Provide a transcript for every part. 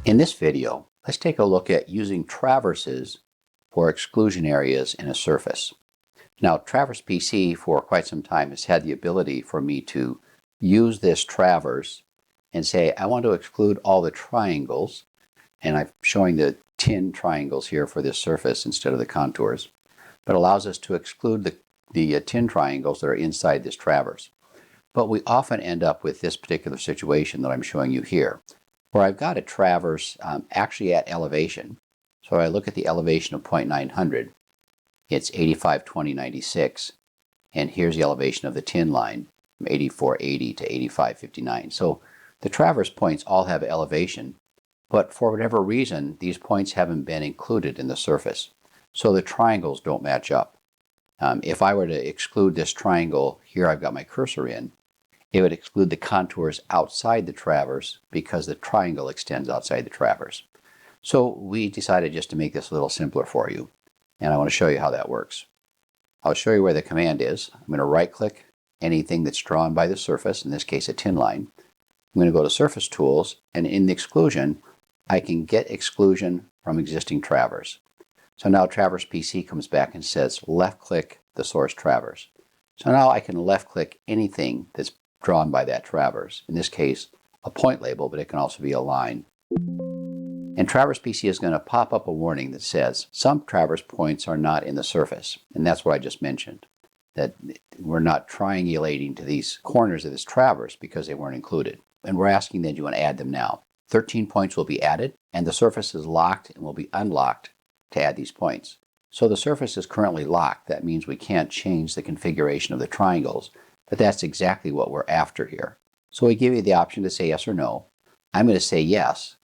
In this video, let's take a look at using traverses for exclusion areas in a surface. Now, Traverse PC for quite some time has had the ability for me to use this traverse and say, I want to exclude all the triangles, and I'm showing the tin triangles here for this surface instead of the contours, but allows us to exclude the tin triangles that are inside this traverse. But we often end up with this particular situation that I'm showing you here, where I've got a traverse actually at elevation. So I look at the elevation of 0.900, it's 8520.96, and here's the elevation of the tin line from 8480 to 8559. So the traverse points all have elevation, but for whatever reason, these points haven't been included in the surface. So the triangles don't match up. If I were to exclude this triangle here I've got my cursor in, it would exclude the contours outside the traverse because the triangle extends outside the traverse. So we decided just to make this a little simpler for you, and I want to show you how that works. I'll show you where the command is. I'm going to right-click anything that's drawn by the surface, in this case a tin line. I'm going to go to Surface Tools, and in the exclusion, I can get exclusion from existing traverse. So now Traverse PC comes back and says left-click the source traverse. So now I can left-click anything that's drawn by that traverse. In this case, a point label, but it can also be a line. And Traverse PC is going to pop up a warning that says some traverse points are not in the surface. And that's what I just mentioned, that we're not triangulating to these corners of this traverse because they weren't included. And we're asking that you want to add them now. 13 points will be added, and the surface is locked and will be unlocked to add these points. So the surface is currently locked. That means we can't change the configuration of the triangles, but that's exactly what we're after here. So we give you the option to say yes or no. I'm going to say yes.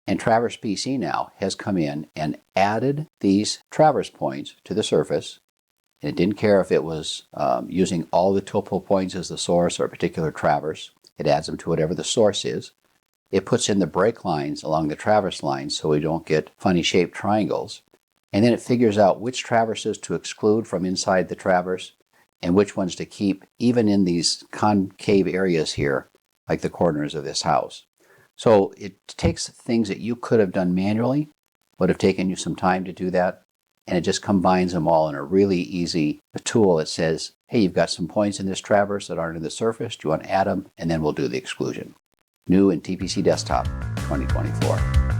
And Traverse PC now has come in and added these traverse points to the surface. And it didn't care if it was using all the topo points as the source or a particular traverse. It adds them to whatever the source is. It puts in the break lines along the traverse lines so we don't get funny shaped triangles. And then it figures out which traverses to exclude from inside the traverse and which ones to keep, even in these concave areas here, like the corners of this house. So it takes things that you could have done manually, would have taken you some time to do that, and it just combines them all in a really easy tool that says, hey, you've got some points in this traverse that aren't in the surface, do you want to add them? And then we'll do the exclusion. New in TPC Desktop 2024.